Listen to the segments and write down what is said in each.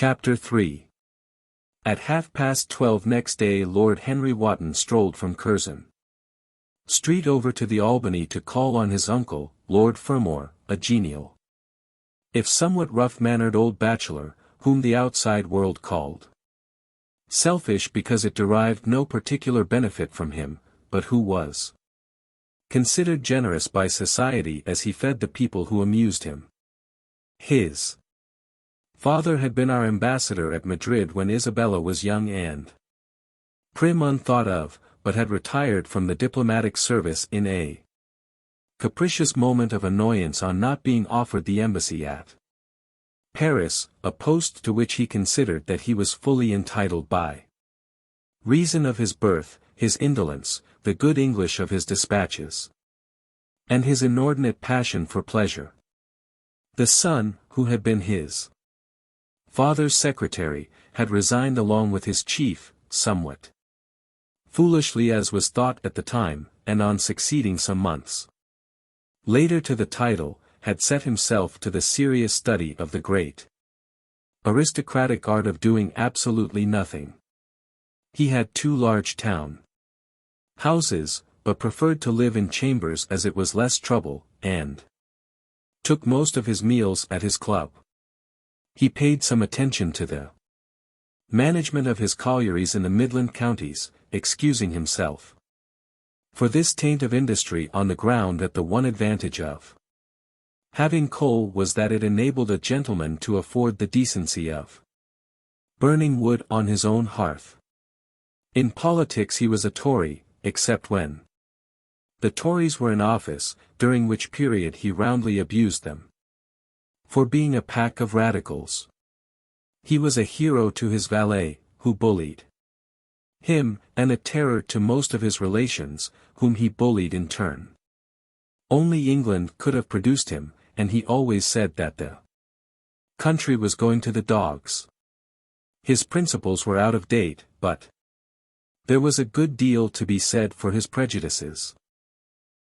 Chapter 3. At 12:30 next day Lord Henry Wotton strolled from Curzon Street over to the Albany to call on his uncle, Lord Fermor, a genial, if somewhat rough-mannered old bachelor, whom the outside world called selfish because it derived no particular benefit from him, but who was considered generous by society as he fed the people who amused him. His father had been our ambassador at Madrid when Isabella was young and Prim unthought of, but had retired from the diplomatic service in a capricious moment of annoyance on not being offered the embassy at Paris, a post to which he considered that he was fully entitled by reason of his birth, his indolence, the good English of his dispatches, and his inordinate passion for pleasure. The son, who had been his father's secretary, had resigned along with his chief, somewhat foolishly as was thought at the time, and on succeeding some months later to the title, had set himself to the serious study of the great aristocratic art of doing absolutely nothing. He had 2 large town houses, but preferred to live in chambers as it was less trouble, and took most of his meals at his club. He paid some attention to the management of his collieries in the Midland counties, excusing himself for this taint of industry on the ground that the one advantage of having coal was that it enabled a gentleman to afford the decency of burning wood on his own hearth. In politics he was a Tory, except when the Tories were in office, during which period he roundly abused them for being a pack of radicals. He was a hero to his valet, who bullied him, and a terror to most of his relations, whom he bullied in turn. Only England could have produced him, and he always said that the country was going to the dogs. His principles were out of date, but there was a good deal to be said for his prejudices.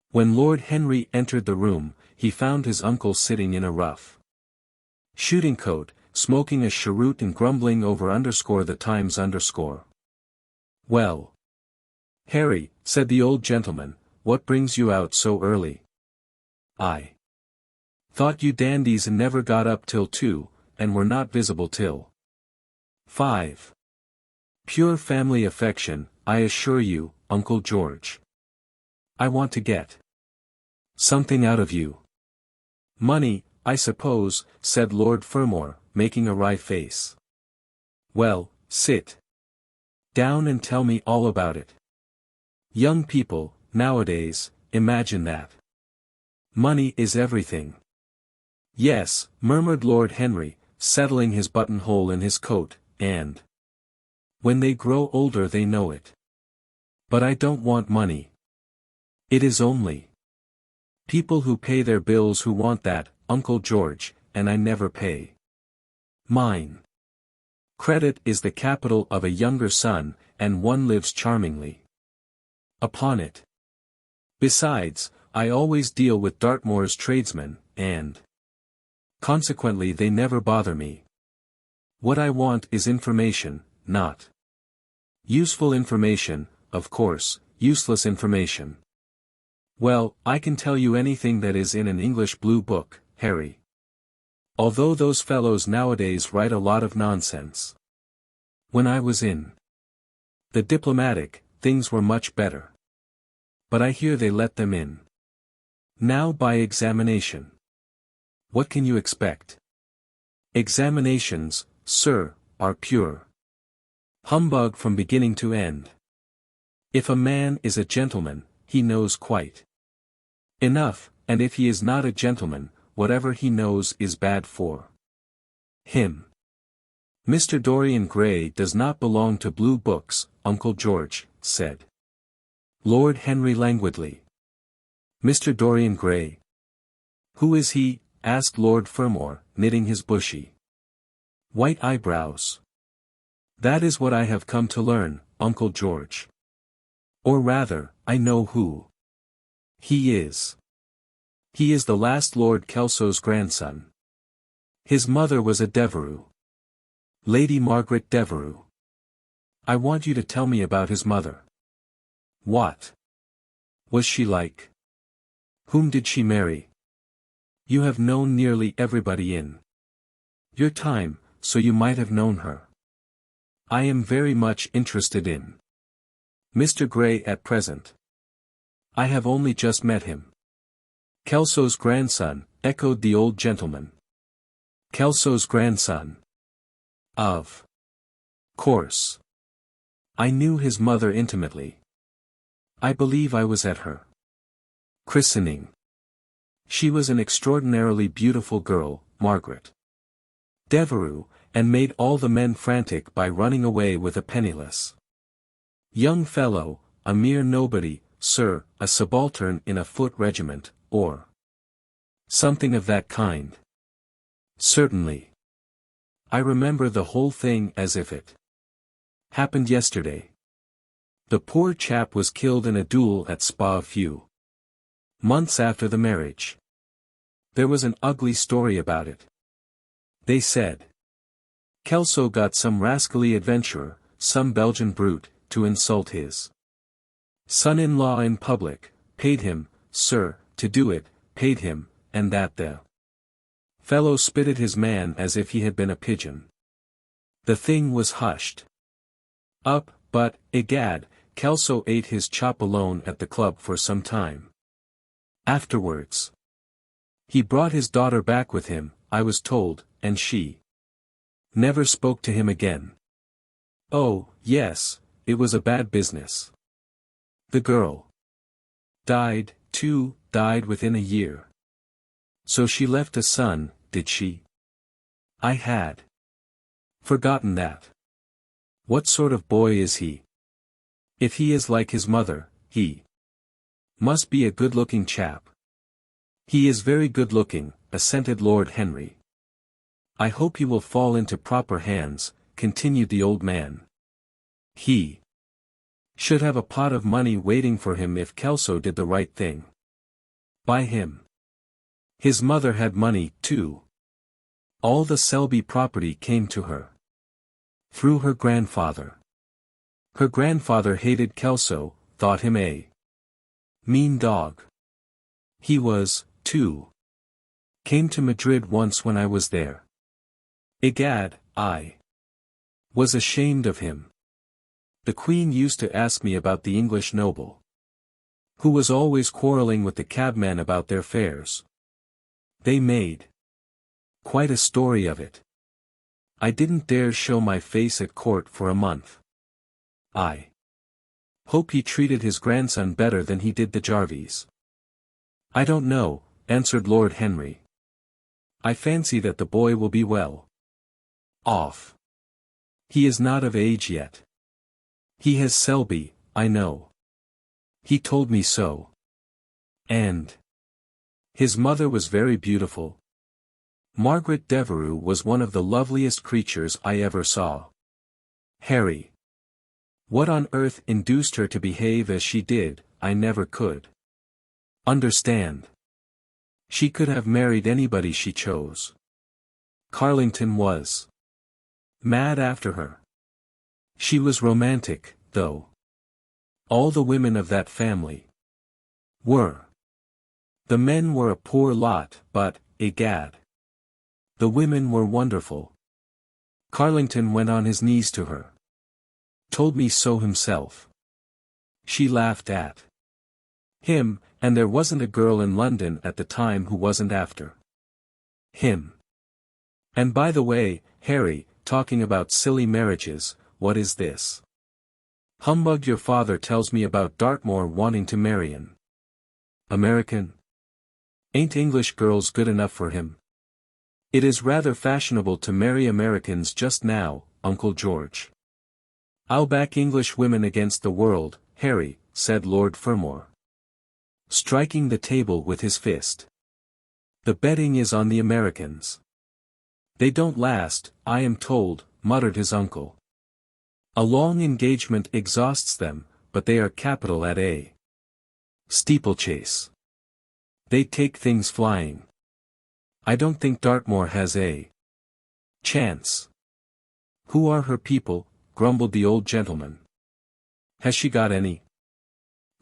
When Lord Henry entered the room, he found his uncle sitting in a rough shooting coat, smoking a cheroot and grumbling over the Times. "Well, Harry," said the old gentleman, "what brings you out so early? I thought you dandies never got up till 2, and were not visible till 5. Pure family affection, I assure you, Uncle George. I want to get something out of you." "Money, I suppose," said Lord Fermor, making a wry face. "Well, sit down and tell me all about it. Young people, nowadays, imagine that money is everything." "Yes," murmured Lord Henry, settling his buttonhole in his coat, "and when they grow older they know it. But I don't want money. It is only people who pay their bills who want that, Uncle George, and I never pay mine. Credit is the capital of a younger son, and one lives charmingly upon it. Besides, I always deal with Dartmoor's tradesmen, and consequently they never bother me. What I want is information, not useful information, of course, useless information. Well, I can tell you anything that is in an English blue book, Harry. Although those fellows nowadays write a lot of nonsense. When I was in the diplomatic, things were much better. But I hear they let them in now by examination. What can you expect? Examinations, sir, are pure humbug from beginning to end. If a man is a gentleman, he knows quite enough, and if he is not a gentleman, whatever he knows is bad for him. Mr. Dorian Gray does not belong to blue books, Uncle George," said Lord Henry languidly. "Mr. Dorian Gray? Who is he?" asked Lord Fermor, knitting his bushy white eyebrows. "That is what I have come to learn, Uncle George. Or rather, I know who he is. He is the last Lord Kelso's grandson. His mother was a Devereux. Lady Margaret Devereux. I want you to tell me about his mother. What was she like? Whom did she marry? You have known nearly everybody in your time, so you might have known her. I am very much interested in Mr. Gray at present. I have only just met him. Kelso's grandson, echoed the old gentleman. Kelso's grandson. Of course. I knew his mother intimately. I believe I was at her christening. She was an extraordinarily beautiful girl, Margaret Devereux, and made all the men frantic by running away with a penniless young fellow, a mere nobody, sir, a subaltern in a foot regiment, or something of that kind. Certainly. I remember the whole thing as if it happened yesterday. The poor chap was killed in a duel at Spa a few months after the marriage. There was an ugly story about it. They said Kelso got some rascally adventurer, some Belgian brute, to insult his son-in-law in public, paid him, sir, to do it, paid him, and that the fellow spitted his man as if he had been a pigeon. The thing was hushed up, but, egad, Kelso ate his chop alone at the club for some time. Afterwards, he brought his daughter back with him, I was told, and she never spoke to him again. Oh, yes, it was a bad business. The girl died, too, died within a year. So she left a son, did she? I had forgotten that. What sort of boy is he? If he is like his mother, he must be a good-looking chap. He is very good-looking, assented Lord Henry. I hope he will fall into proper hands, continued the old man. He should have a pot of money waiting for him if Kelso did the right thing by him. His mother had money, too. All the Selby property came to her through her grandfather. Her grandfather hated Kelso, thought him a mean dog. He was, too. Came to Madrid once when I was there. Egad, I was ashamed of him. The Queen used to ask me about the English noble, who was always quarrelling with the cabman about their fares. They made quite a story of it. I didn't dare show my face at court for a month. I hope he treated his grandson better than he did the Jarvies. I don't know, answered Lord Henry. I fancy that the boy will be well off. He is not of age yet. He has Selby, I know. He told me so. And his mother was very beautiful. Margaret Devereux was one of the loveliest creatures I ever saw. Harry. What on earth induced her to behave as she did, I never could understand. She could have married anybody she chose. Carlington was mad after her. She was romantic, though. All the women of that family were. The men were a poor lot, but, egad, the women were wonderful. Carlington went on his knees to her. Told me so himself. She laughed at him, and there wasn't a girl in London at the time who wasn't after him. And by the way, Harry, talking about silly marriages, what is this humbug your father tells me about Dartmoor wanting to marry an American? Ain't English girls good enough for him? It is rather fashionable to marry Americans just now, Uncle George. I'll back English women against the world, Harry, said Lord Fermor, striking the table with his fist. The betting is on the Americans. They don't last, I am told, muttered his uncle. A long engagement exhausts them, but they are capital at a steeplechase. They take things flying. I don't think Dartmoor has a chance. Who are her people? Grumbled the old gentleman. Has she got any?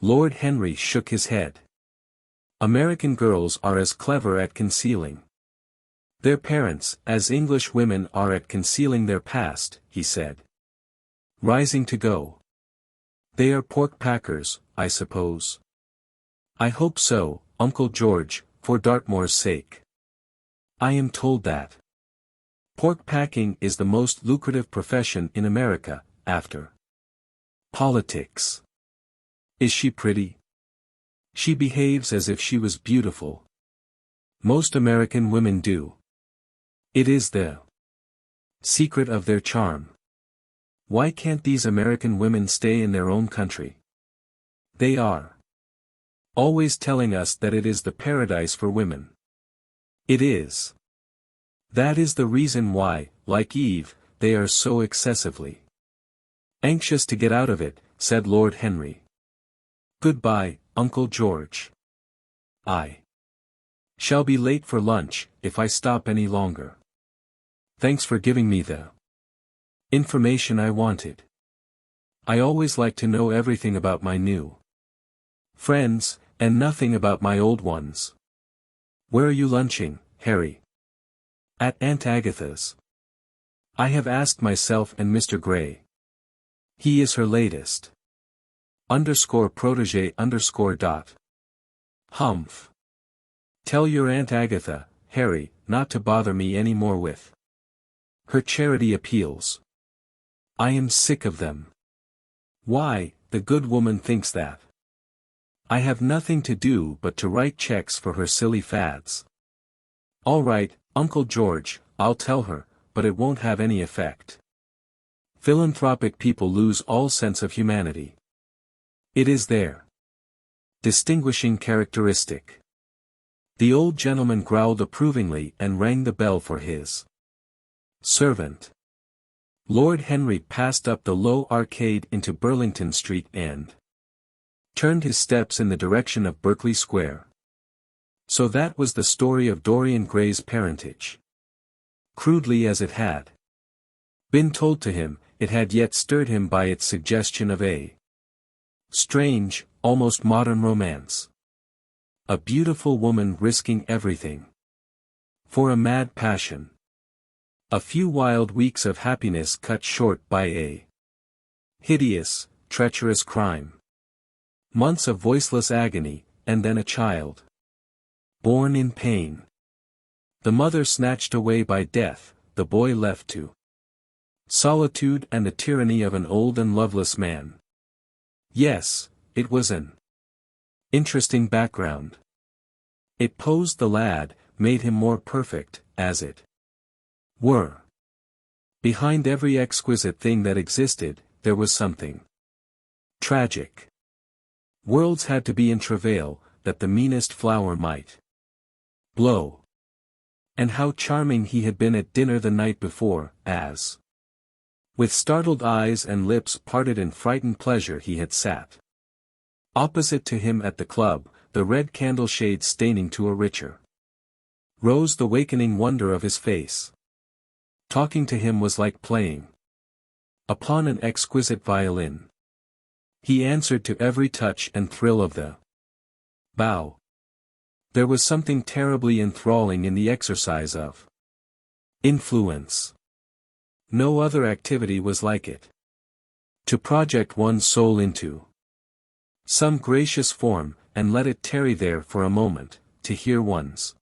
Lord Henry shook his head. American girls are as clever at concealing their parents as English women are at concealing their past, he said. Rising to go. They are pork packers, I suppose. I hope so, Uncle George, for Dartmoor's sake. I am told that pork packing is the most lucrative profession in America, after politics. Is she pretty? She behaves as if she was beautiful. Most American women do. It is the secret of their charm. Why can't these American women stay in their own country? They are always telling us that it is the paradise for women. It is. That is the reason why, like Eve, they are so excessively anxious to get out of it, said Lord Henry. Goodbye, Uncle George. I shall be late for lunch, if I stop any longer. Thanks for giving me the information I wanted. I always like to know everything about my new friends, and nothing about my old ones. Where are you lunching, Harry? At Aunt Agatha's. I have asked myself and Mr. Gray. He is her latest. _protégé_. Humph. Tell your Aunt Agatha, Harry, not to bother me any more with her charity appeals. I am sick of them. Why, the good woman thinks that I have nothing to do but to write checks for her silly fads. All right, Uncle George, I'll tell her, but it won't have any effect. Philanthropic people lose all sense of humanity. It is their distinguishing characteristic. The old gentleman growled approvingly and rang the bell for his servant. Lord Henry passed up the low arcade into Burlington Street and turned his steps in the direction of Berkeley Square. So that was the story of Dorian Gray's parentage. Crudely as it had been told to him, it had yet stirred him by its suggestion of a strange, almost modern romance. A beautiful woman risking everything for a mad passion. A few wild weeks of happiness cut short by a hideous, treacherous crime. Months of voiceless agony, and then a child born in pain. The mother snatched away by death, the boy left to solitude and the tyranny of an old and loveless man. Yes, it was an interesting background. It posed the lad, made him more perfect, as it were. Behind every exquisite thing that existed, there was something tragic. Worlds had to be in travail, that the meanest flower might blow. And how charming he had been at dinner the night before, as with startled eyes and lips parted in frightened pleasure he had sat opposite to him at the club, the red candle shade staining to a richer rose the wakening wonder of his face. Talking to him was like playing upon an exquisite violin. He answered to every touch and thrill of the bow. There was something terribly enthralling in the exercise of influence. No other activity was like it. To project one's soul into some gracious form, and let it tarry there for a moment, to hear one's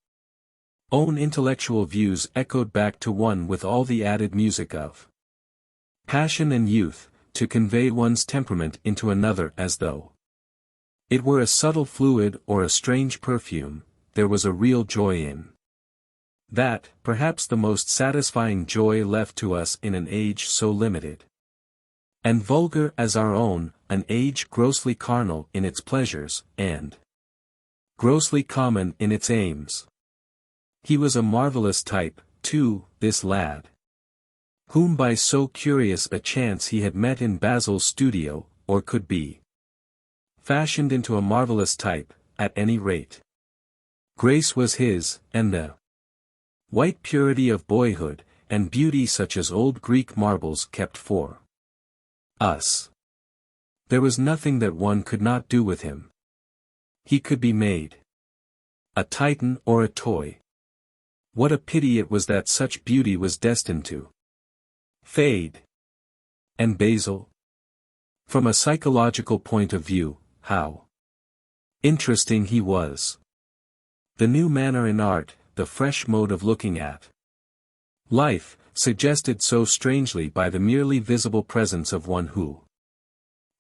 own intellectual views echoed back to one with all the added music of passion and youth, to convey one's temperament into another as though it were a subtle fluid or a strange perfume, there was a real joy in that, perhaps the most satisfying joy left to us in an age so limited and vulgar as our own, an age grossly carnal in its pleasures, and grossly common in its aims. He was a marvelous type, too, this lad, whom by so curious a chance he had met in Basil's studio, or could be fashioned into a marvelous type, at any rate. Grace was his, and the white purity of boyhood, and beauty such as old Greek marbles kept for us. There was nothing that one could not do with him. He could be made a titan or a toy. What a pity it was that such beauty was destined to fade. And Basil? From a psychological point of view, how interesting he was. The new manner in art, the fresh mode of looking at life, suggested so strangely by the merely visible presence of one who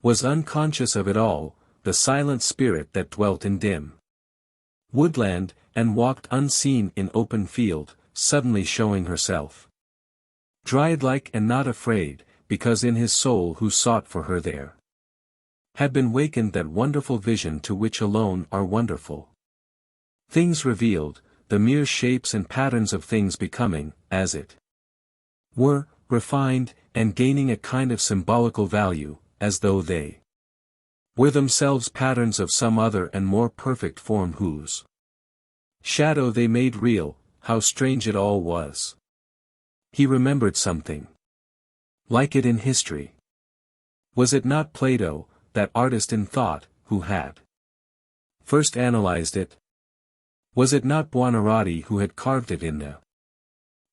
was unconscious of it all, the silent spirit that dwelt in dim woodland, and walked unseen in open field, suddenly showing herself dryad-like and not afraid, because in his soul who sought for her there had been wakened that wonderful vision to which alone are wonderful things revealed, the mere shapes and patterns of things becoming, as it were, refined, and gaining a kind of symbolical value, as though they were themselves patterns of some other and more perfect form whose shadow they made real. How strange it all was. He remembered something like it in history. Was it not Plato, that artist in thought, who had first analyzed it? Was it not Buonarroti who had carved it in the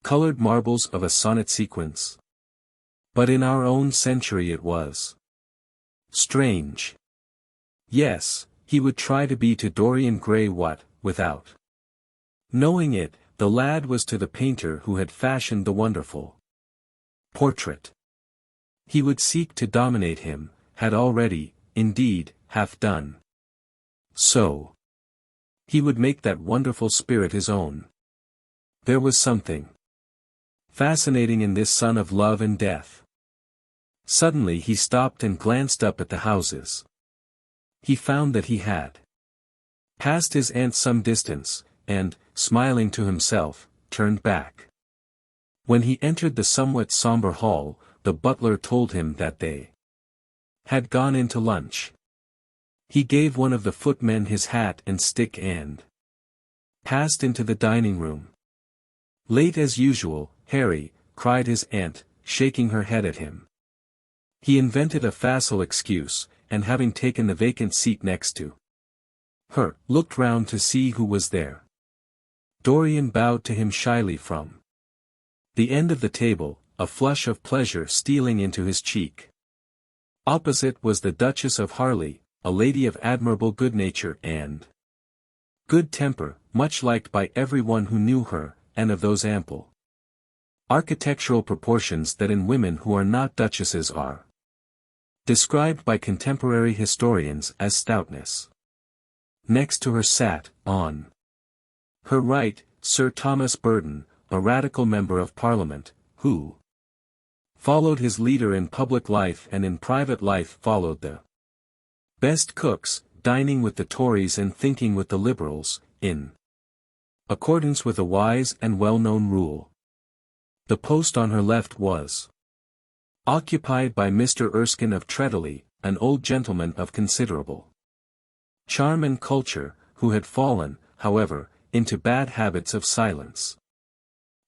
colored marbles of a sonnet sequence? But in our own century it was strange. Yes, he would try to be to Dorian Gray what, without knowing it, the lad was to the painter who had fashioned the wonderful portrait. He would seek to dominate him, had already, indeed, half done so. He would make that wonderful spirit his own. There was something fascinating in this son of love and death. Suddenly he stopped and glanced up at the houses. He found that he had passed his aunt some distance, and, smiling to himself, turned back. When he entered the somewhat somber hall, the butler told him that they had gone in to lunch. He gave one of the footmen his hat and stick and passed into the dining room. Late as usual, Harry, cried his aunt, shaking her head at him. He invented a facile excuse, and having taken the vacant seat next to her, looked round to see who was there. Dorian bowed to him shyly from the end of the table, a flush of pleasure stealing into his cheek. Opposite was the Duchess of Harley, a lady of admirable good nature and good temper, much liked by everyone who knew her, and of those ample architectural proportions that in women who are not duchesses are described by contemporary historians as stoutness. Next to her sat, on her right, Sir Thomas Burton, a radical member of Parliament, who followed his leader in public life and in private life followed the best cooks, dining with the Tories and thinking with the Liberals, in accordance with a wise and well-known rule. The post on her left was occupied by Mr. Erskine of Treadley, an old gentleman of considerable charm and culture, who had fallen, however, into bad habits of silence.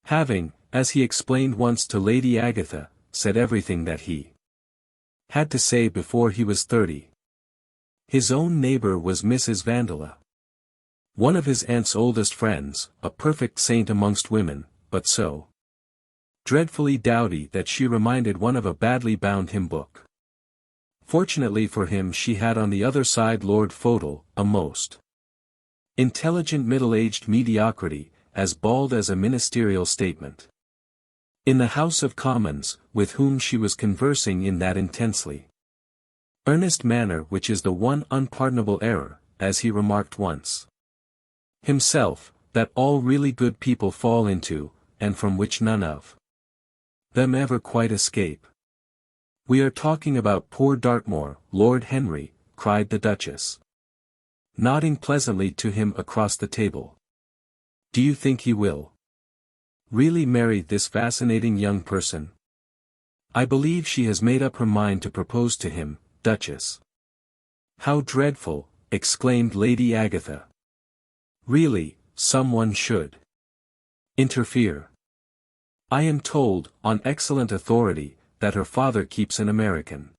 Having, as he explained once to Lady Agatha, said everything that he had to say before he was 30. His own neighbor was Mrs. Vandeleur, one of his aunt's oldest friends, a perfect saint amongst women, but so dreadfully dowdy that she reminded one of a badly bound hymn book. Fortunately for him she had on the other side Lord Fodle, a most intelligent middle-aged mediocrity, as bald as a ministerial statement. In the House of Commons, with whom she was conversing in that intensely earnest manner which is the one unpardonable error, as he remarked once himself, that all really good people fall into, and from which none of them ever quite escape. "We are talking about poor Dartmoor, Lord Henry," cried the Duchess, nodding pleasantly to him across the table. "Do you think he will really marry this fascinating young person?" "I believe she has made up her mind to propose to him, Duchess." "How dreadful!" exclaimed Lady Agatha. "Really, someone should interfere." I am told, on excellent authority, that her father keeps an American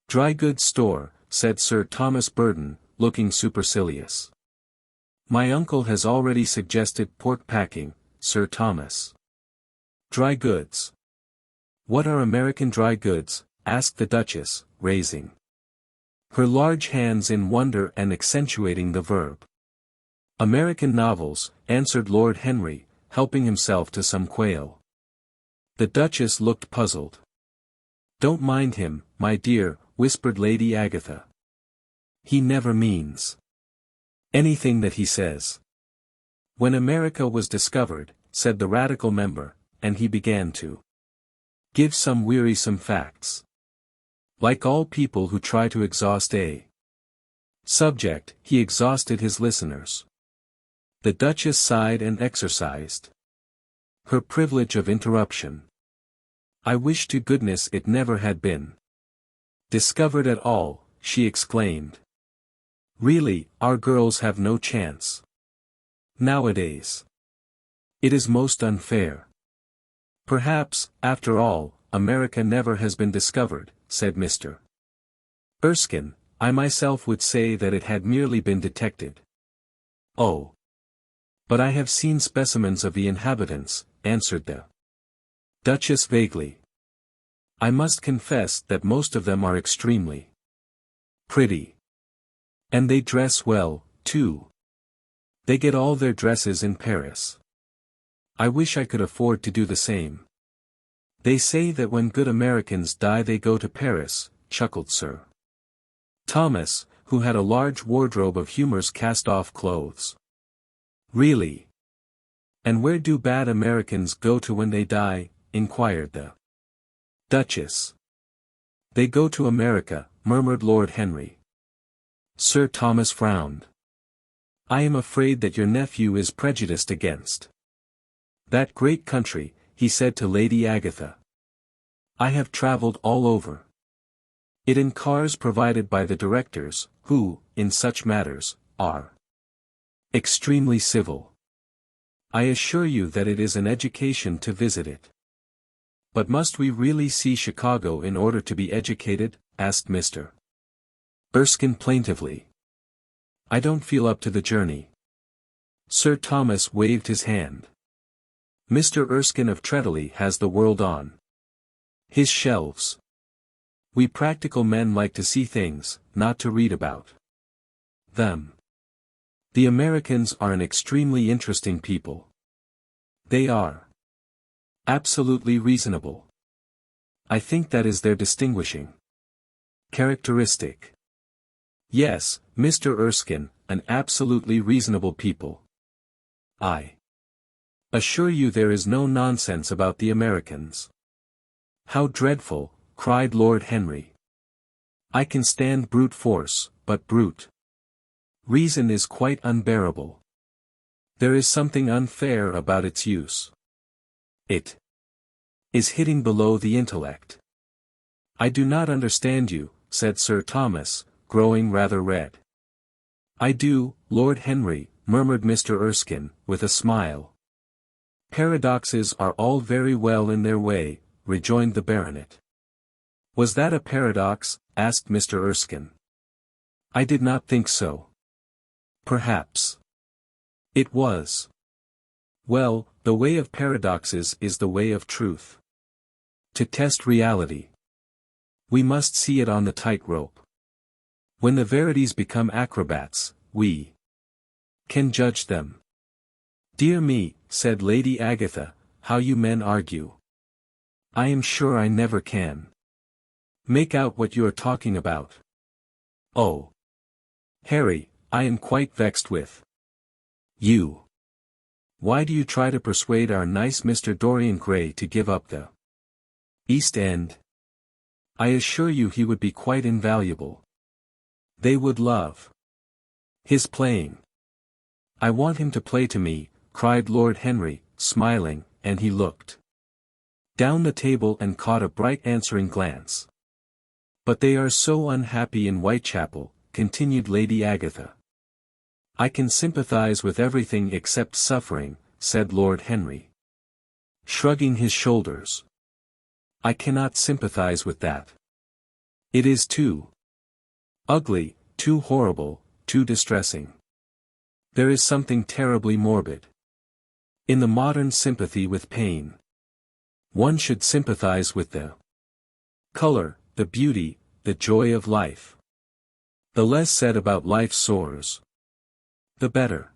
dry goods store, said Sir Thomas Burton, looking supercilious. My uncle has already suggested pork packing, Sir Thomas. Dry goods. What are American dry goods? Asked the Duchess, raising her large hands in wonder and accentuating the verb. American novels, answered Lord Henry, helping himself to some quail. The Duchess looked puzzled. Don't mind him, my dear, whispered Lady Agatha. He never means anything that he says. When America was discovered, said the Radical member, and he began to give some wearisome facts. Like all people who try to exhaust a subject, he exhausted his listeners. The Duchess sighed and exercised her privilege of interruption. I wish to goodness it never had been discovered at all, she exclaimed. Really, our girls have no chance nowadays. It is most unfair. Perhaps, after all, America never has been discovered, said Mr. Erskine. I myself would say that it had merely been detected. Oh. But I have seen specimens of the inhabitants, answered the Duchess vaguely. I must confess that most of them are extremely pretty. And they dress well, too. They get all their dresses in Paris. I wish I could afford to do the same. They say that when good Americans die they go to Paris, chuckled Sir Thomas, who had a large wardrobe of Humour's cast-off clothes. Really? And where do bad Americans go to when they die? Inquired the Duchess. They go to America, murmured Lord Henry. Sir Thomas frowned. I am afraid that your nephew is prejudiced against that great country, he said to Lady Agatha. I have travelled all over it in cars provided by the directors, who, in such matters, are extremely civil. I assure you that it is an education to visit it. But must we really see Chicago in order to be educated? Asked Mr. Erskine plaintively. I don't feel up to the journey. Sir Thomas waved his hand. Mr. Erskine of Treadley has the world on his shelves. We practical men like to see things, not to read about them. The Americans are an extremely interesting people. They are absolutely reasonable. I think that is their distinguishing characteristic. Yes, Mr. Erskine, an absolutely reasonable people. I assure you there is no nonsense about the Americans. How dreadful, cried Lord Henry. I can stand brute force, but brute reason is quite unbearable. There is something unfair about its use. It is hitting below the intellect. I do not understand you, said Sir Thomas, growing rather red. I do, Lord Henry, murmured Mr. Erskine, with a smile. Paradoxes are all very well in their way, rejoined the baronet. Was that a paradox? Asked Mr. Erskine. I did not think so. Perhaps it was. Well, the way of paradoxes is the way of truth. To test reality, we must see it on the tightrope. When the verities become acrobats, we can judge them. Dear me, said Lady Agatha, how you men argue. I am sure I never can make out what you are talking about. Oh, Harry, I am quite vexed with you. Why do you try to persuade our nice Mr. Dorian Gray to give up the East End? I assure you he would be quite invaluable. They would love his playing. I want him to play to me, cried Lord Henry, smiling, and he looked down the table and caught a bright answering glance. But they are so unhappy in Whitechapel, continued Lady Agatha. I can sympathize with everything except suffering, said Lord Henry. shrugging his shoulders. I cannot sympathize with that. It is too ugly, too horrible, too distressing. There is something terribly morbid in the modern sympathy with pain. One should sympathize with the color, the beauty, the joy of life. The less said about life's sores, the better.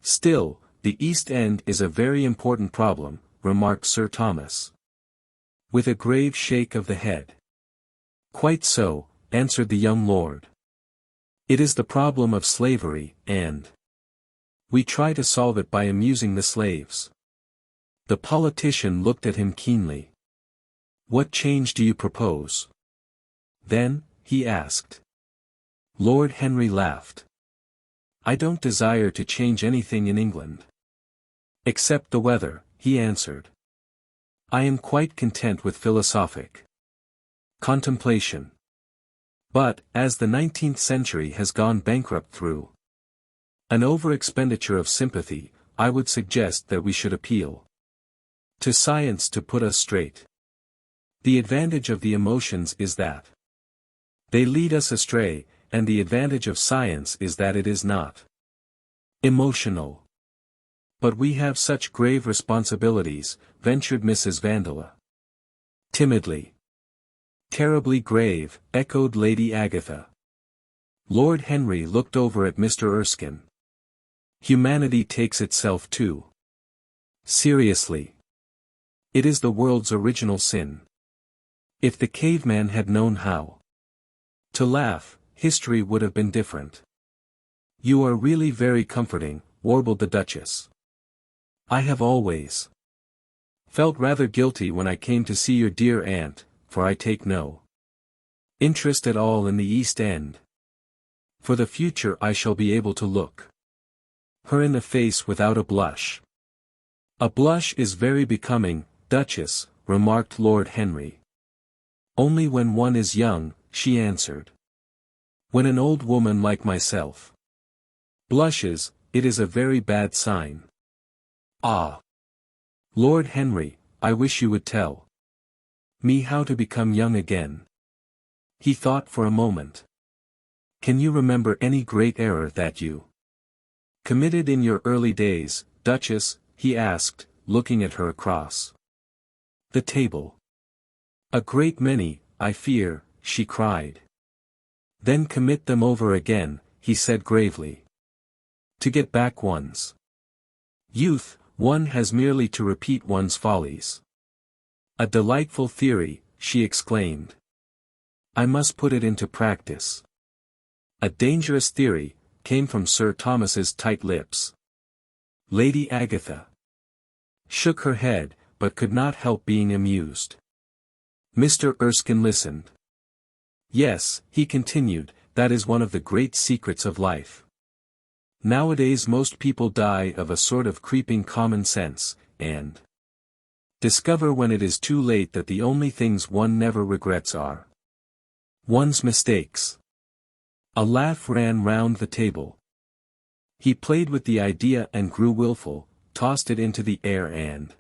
Still, the East End is a very important problem, remarked Sir Thomas, with a grave shake of the head. Quite so, answered the young lord. It is the problem of slavery, and we try to solve it by amusing the slaves. The politician looked at him keenly. What change do you propose? Then, he asked. Lord Henry laughed. I don't desire to change anything in England. Except the weather, he answered. I am quite content with philosophic contemplation. But, as the 19th century has gone bankrupt through an over-expenditure of sympathy, I would suggest that we should appeal to science to put us straight. The advantage of the emotions is that they lead us astray, and the advantage of science is that it is not emotional. But we have such grave responsibilities, ventured Mrs. Vandeleur timidly. Terribly grave, echoed Lady Agatha. Lord Henry looked over at Mr. Erskine. Humanity takes itself too seriously. It is the world's original sin. If the caveman had known how to laugh, history would have been different. You are really very comforting, warbled the Duchess. I have always felt rather guilty when I came to see your dear aunt, for I take no interest at all in the East End. For the future I shall be able to look her in the face without a blush. A blush is very becoming, Duchess, remarked Lord Henry. Only when one is young, she answered. When an old woman like myself blushes, it is a very bad sign. Ah! Lord Henry, I wish you would tell me how to become young again. He thought for a moment. Can you remember any great error that you committed in your early days, Duchess? He asked, looking at her across the table. A great many, I fear, she cried. Then commit them over again, he said gravely. To get back one's youth, one has merely to repeat one's follies. A delightful theory, she exclaimed. I must put it into practice. A dangerous theory, came from Sir Thomas's tight lips. Lady Agatha shook her head, but could not help being amused. Mr. Erskine listened. Yes, he continued, that is one of the great secrets of life. Nowadays most people die of a sort of creeping common sense, and discover when it is too late that the only things one never regrets are one's mistakes. A laugh ran round the table. He played with the idea and grew wilful, tossed it into the air and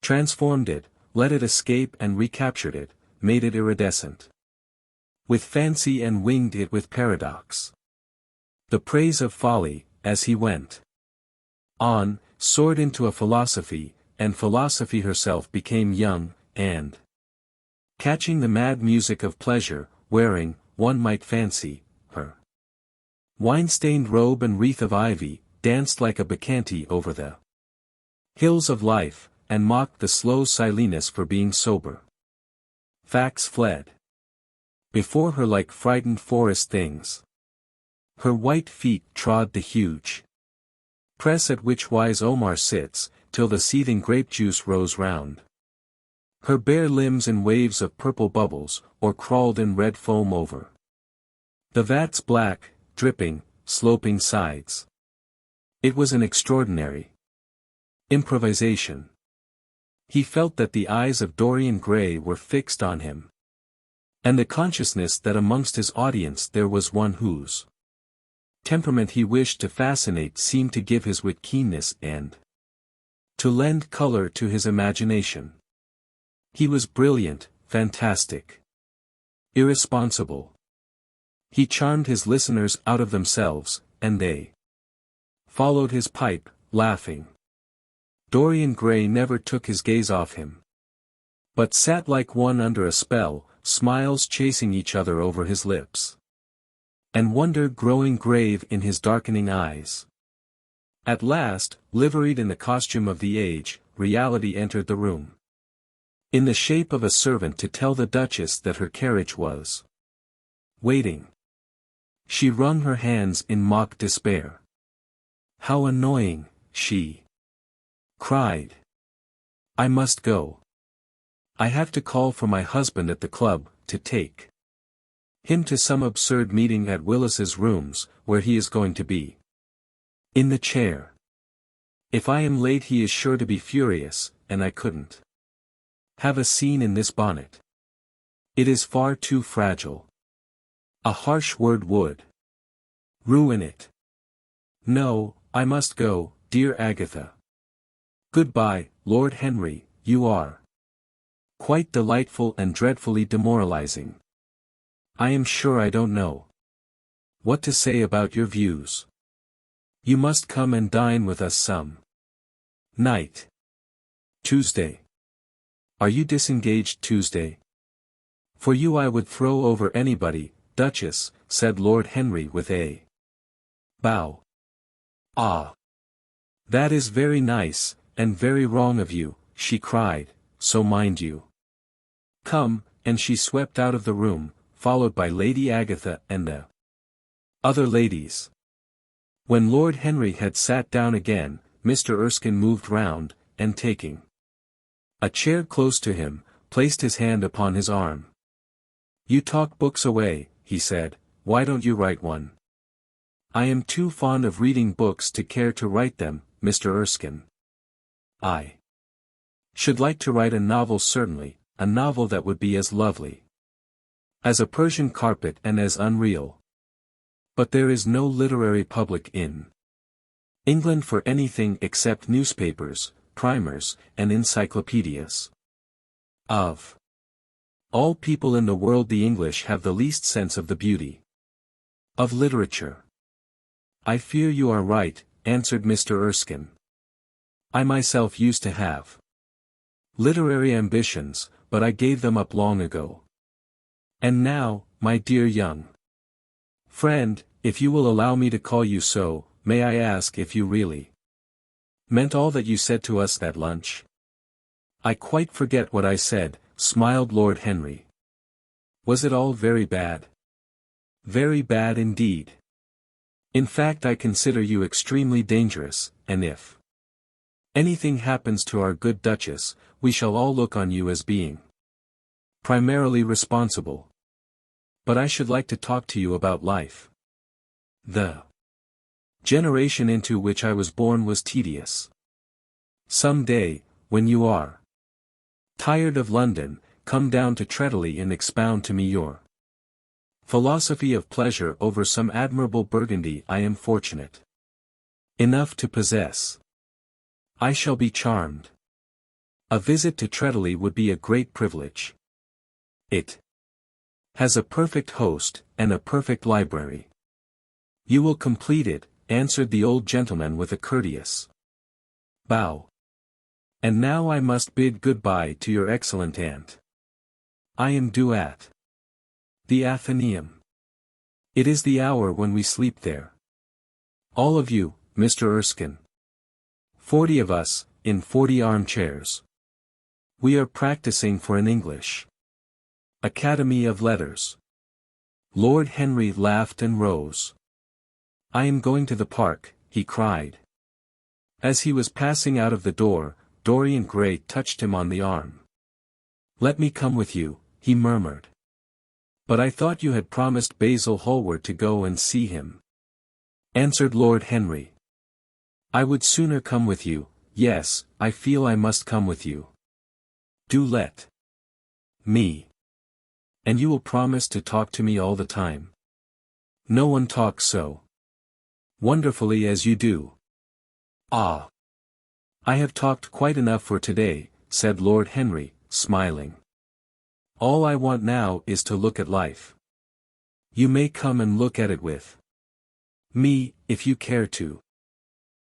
transformed it, let it escape and recaptured it, made it iridescent with fancy and winged it with paradox. The praise of folly, as he went on, soared into a philosophy, and philosophy herself became young, and catching the mad music of pleasure, wearing, one might fancy, her wine-stained robe and wreath of ivy, danced like a bacchante over the hills of life, and mocked the slow Silenus for being sober. Facts fled before her like frightened forest things. Her white feet trod the huge press at which wise Omar sits, till the seething grape juice rose round her bare limbs in waves of purple bubbles, or crawled in red foam over the vat's black, dripping, sloping sides. It was an extraordinary improvisation. He felt that the eyes of Dorian Gray were fixed on him, and the consciousness that amongst his audience there was one whose temperament he wished to fascinate seemed to give his wit keenness and to lend color to his imagination. He was brilliant, fantastic, irresponsible. He charmed his listeners out of themselves, and they followed his pipe, laughing. Dorian Gray never took his gaze off him, but sat like one under a spell, smiles chasing each other over his lips, and wonder growing grave in his darkening eyes. At last, liveried in the costume of the age, reality entered the room, in the shape of a servant to tell the Duchess that her carriage was waiting. She wrung her hands in mock despair. "How annoying," she cried. "I must go. I have to call for my husband at the club, to take him to some absurd meeting at Willis's rooms, where he is going to be in the chair. If I am late he is sure to be furious, and I couldn't have a scene in this bonnet. It is far too fragile. A harsh word would ruin it. No, I must go, dear Agatha. Goodbye, Lord Henry, you are quite delightful and dreadfully demoralizing. I am sure I don't know what to say about your views. You must come and dine with us some night. Tuesday. Are you disengaged Tuesday? For you I would throw over anybody, Duchess," said Lord Henry with a bow. "Ah! That is very nice, and very wrong of you," she cried, "so mind you come," and she swept out of the room, followed by Lady Agatha and the other ladies. When Lord Henry had sat down again, Mr. Erskine moved round, and taking a chair close to him, placed his hand upon his arm. "You talk books away," he said, "why don't you write one?" "I am too fond of reading books to care to write them, Mr. Erskine. I should like to write a novel certainly, a novel that would be as lovely as a Persian carpet and as unreal. But there is no literary public in England for anything except newspapers, primers, and encyclopedias. Of all people in the world the English have the least sense of the beauty of literature." "I fear you are right," answered Mr. Erskine. "I myself used to have literary ambitions, but I gave them up long ago. And now, my dear young friend, if you will allow me to call you so, may I ask if you really meant all that you said to us at lunch?" "I quite forget what I said," smiled Lord Henry. "Was it all very bad?" "Very bad indeed. In fact I consider you extremely dangerous, and if anything happens to our good Duchess, we shall all look on you as being primarily responsible. But I should like to talk to you about life. The generation into which I was born was tedious. Some day, when you are tired of London, come down to Treadley and expound to me your philosophy of pleasure over some admirable Burgundy I am fortunate enough to possess. I shall be charmed. A visit to Treadley would be a great privilege. It has a perfect host, and a perfect library." "You will complete it," answered the old gentleman with a courteous bow. "And now I must bid good-bye to your excellent aunt. I am due at the Athenaeum. It is the hour when we sleep there. All of you, Mr. Erskine. 40 of us, in 40 armchairs. We are practicing for an English Academy of Letters." Lord Henry laughed and rose. "I am going to the park," he cried. As he was passing out of the door, Dorian Gray touched him on the arm. "Let me come with you," he murmured. "But I thought you had promised Basil Hallward to go and see him," answered Lord Henry. "I would sooner come with you. Yes, I feel I must come with you. Do let me. And you will promise to talk to me all the time. No one talks so wonderfully as you do." "Ah! I have talked quite enough for today, said Lord Henry, smiling. All I want now is to look at life. You may come and look at it with me, if you care to.